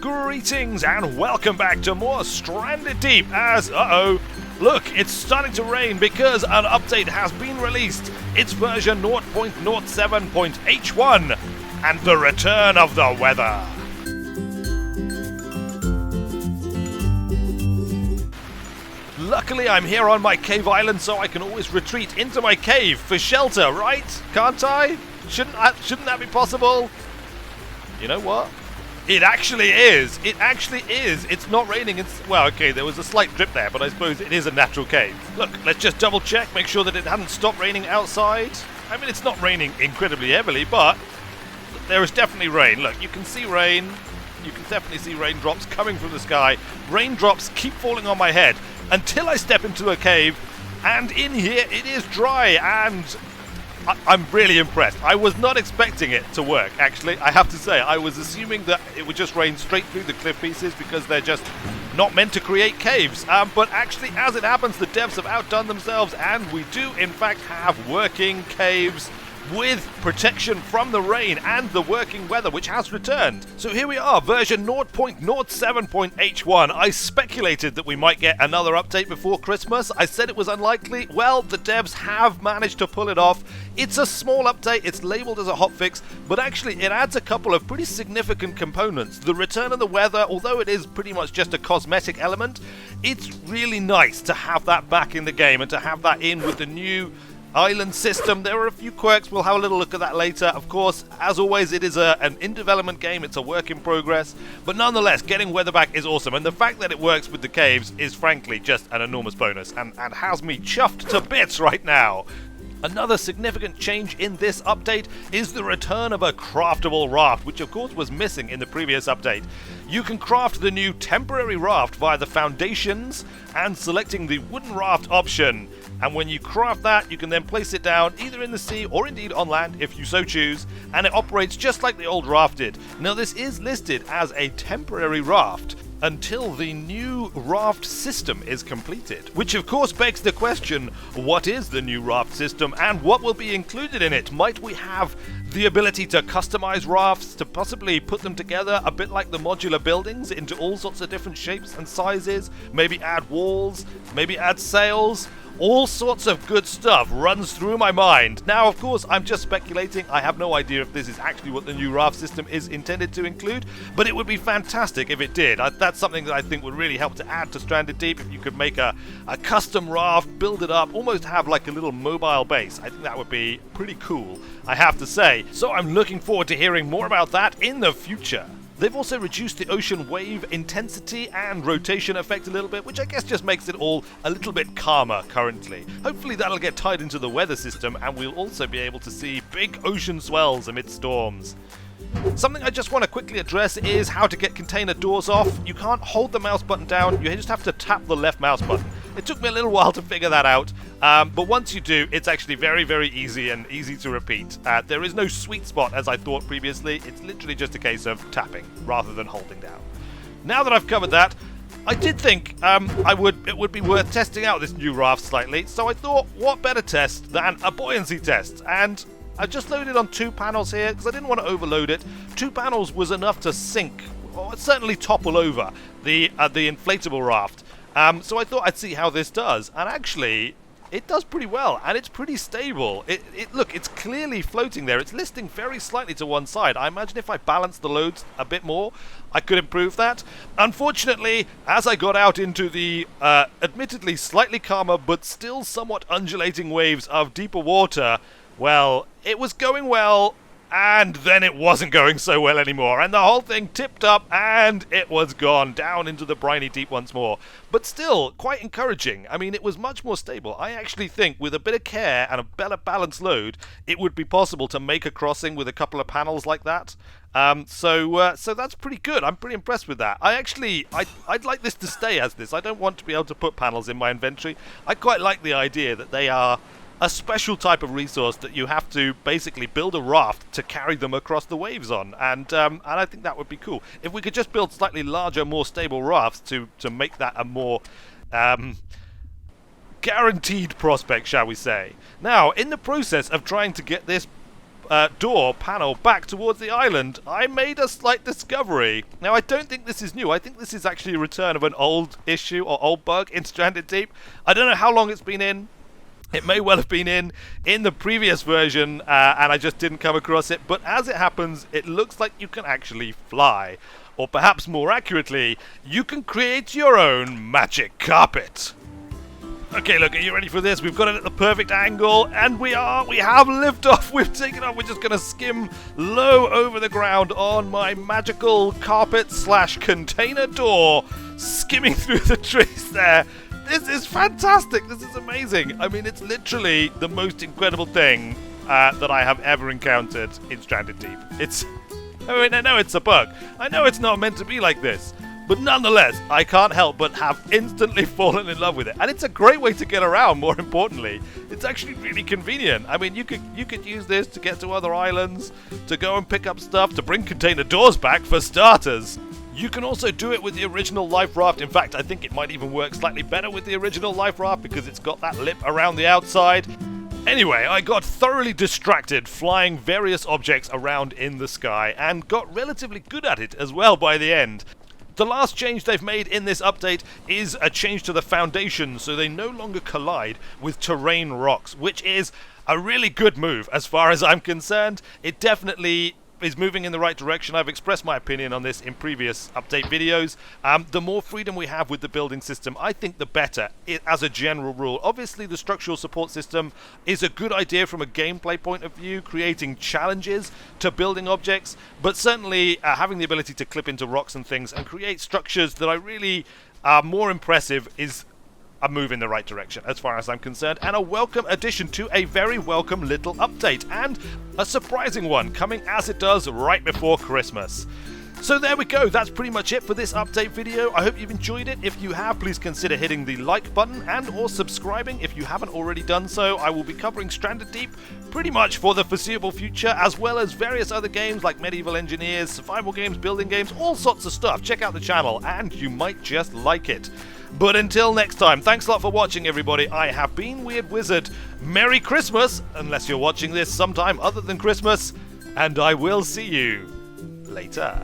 Greetings and welcome back to more Stranded Deep as, look, it's starting to rain because an update has been released. It's version 0.07.h1 and the return of the weather. Luckily, I'm here on my cave island, so I can always retreat into my cave for shelter, right? Can't I? Shouldn't that be possible? You know what? It actually is. It actually is. It's not raining. Well, okay, there was a slight drip there, but I suppose it is a natural cave. Look, let's just double check, make sure that it hadn't stopped raining outside. I mean, it's not raining incredibly heavily, but there is definitely rain. Look, you can see rain. You can definitely see raindrops coming from the sky. Raindrops keep falling on my head until I step into a cave, and in here it is dry, and I'm really impressed. I was not expecting it to work, actually. I have to say, I was assuming that it would just rain straight through the cliff pieces because they're just not meant to create caves. But actually, as it happens, the devs have outdone themselves, and we do, in fact, have working caves with protection from the rain and the working weather, which has returned. So here we are, version 0.07.h1. I speculated that we might get another update before Christmas. I said it was unlikely. Well, the devs have managed to pull it off. It's a small update, it's labeled as a hotfix, but actually it adds a couple of pretty significant components. The return of the weather, although it is pretty much just a cosmetic element, it's really nice to have that back in the game and to have that in with the new island system. There are a few quirks, we'll have a little look at that later. Of course, as always, it is an in-development game, it's a work in progress, but nonetheless, getting weather back is awesome, and the fact that it works with the caves is frankly just an enormous bonus, and has me chuffed to bits right now. Another significant change in this update is the return of a craftable raft, which of course was missing in the previous update. You can craft the new temporary raft via the foundations and selecting the wooden raft option. And when you craft that, you can then place it down either in the sea or indeed on land if you so choose, and it operates just like the old raft did. Now this is listed as a temporary raft until the new raft system is completed. Which of course begs the question, what is the new raft system and what will be included in it? Might we have the ability to customize rafts, to possibly put them together a bit like the modular buildings into all sorts of different shapes and sizes, maybe add walls, maybe add sails? All sorts of good stuff runs through my mind. Now, of course, I'm just speculating. I have no idea if this is actually what the new raft system is intended to include, but it would be fantastic if it did. That's something that I think would really help to add to Stranded Deep. If you could make a custom raft, build it up, almost have like a little mobile base. I think that would be pretty cool, I have to say. So I'm looking forward to hearing more about that in the future. They've also reduced the ocean wave intensity and rotation effect a little bit, which I guess just makes it all a little bit calmer currently. Hopefully that'll get tied into the weather system and we'll also be able to see big ocean swells amid storms. Something I just want to quickly address is how to get container doors off. You can't hold the mouse button down, you just have to tap the left mouse button. It took me a little while to figure that out, but once you do, it's actually very, very easy and easy to repeat. There is no sweet spot as I thought previously, it's literally just a case of tapping rather than holding down. Now that I've covered that, I did think it would be worth testing out this new raft slightly, so I thought what better test than a buoyancy test, and I just loaded on 2 panels here because I didn't want to overload it. 2 panels was enough to sink, or certainly topple over the inflatable raft. So I thought I'd see how this does, and actually it does pretty well, and it's pretty stable. Look, it's clearly floating there. It's listing very slightly to one side. I imagine if I balanced the loads a bit more, I could improve that. Unfortunately, as I got out into the admittedly slightly calmer but still somewhat undulating waves of deeper water, well, it was going well, and then it wasn't going so well anymore, and the whole thing tipped up, and it was gone down into the briny deep once more. But still, quite encouraging. I mean, it was much more stable. I actually think with a bit of care and a better balanced load, it would be possible to make a crossing with a couple of panels like that. So that's pretty good. I'm pretty impressed with that. I'd like this to stay as this. I don't want to be able to put panels in my inventory. I quite like the idea that they are a special type of resource that you have to basically build a raft to carry them across the waves on, and I think that would be cool. If we could just build slightly larger, more stable rafts to make that a more guaranteed prospect, shall we say. Now, in the process of trying to get this door panel back towards the island, I made a slight discovery. Now, I don't think this is new. I think this is actually a return of an old issue or old bug in Stranded Deep. I don't know how long it's been in. It may well have been in the previous version, and I just didn't come across it. But as it happens, it looks like you can actually fly. Or perhaps more accurately, you can create your own magic carpet. Okay, look, are you ready for this? We've got it at the perfect angle, and we have liftoff. We've taken off. We're just going to skim low over the ground on my magical carpet / container door, skimming through the trees there. This is fantastic. This is amazing. I mean, it's literally the most incredible thing that I have ever encountered in Stranded Deep. I know it's a bug. I know it's not meant to be like this. But nonetheless, I can't help but have instantly fallen in love with it. And it's a great way to get around, more importantly. It's actually really convenient. I mean, you could use this to get to other islands, to go and pick up stuff, to bring container doors back, for starters. You can also do it with the original life raft. In fact, I think it might even work slightly better with the original life raft because it's got that lip around the outside. Anyway, I got thoroughly distracted flying various objects around in the sky and got relatively good at it as well by the end. The last change they've made in this update is a change to the foundation, so they no longer collide with terrain rocks, which is a really good move as far as I'm concerned. It definitely is moving in the right direction. I've expressed my opinion on this in previous update videos. The more freedom we have with the building system, I think the better, as a general rule. Obviously, the structural support system is a good idea from a gameplay point of view, creating challenges to building objects, but certainly having the ability to clip into rocks and things and create structures that I really are more impressive is a move in the right direction as far as I'm concerned, and a welcome addition to a very welcome little update, and a surprising one coming as it does right before Christmas. So there we go, that's pretty much it for this update video. I hope you've enjoyed it. If you have, please consider hitting the like button and or subscribing if you haven't already done so. I will be covering Stranded Deep pretty much for the foreseeable future, as well as various other games like Medieval Engineers, survival games, building games, all sorts of stuff. Check out the channel and you might just like it. But until next time, thanks a lot for watching, everybody. I have been Weird Wizard. Merry Christmas, unless you're watching this sometime other than Christmas, and I will see you later.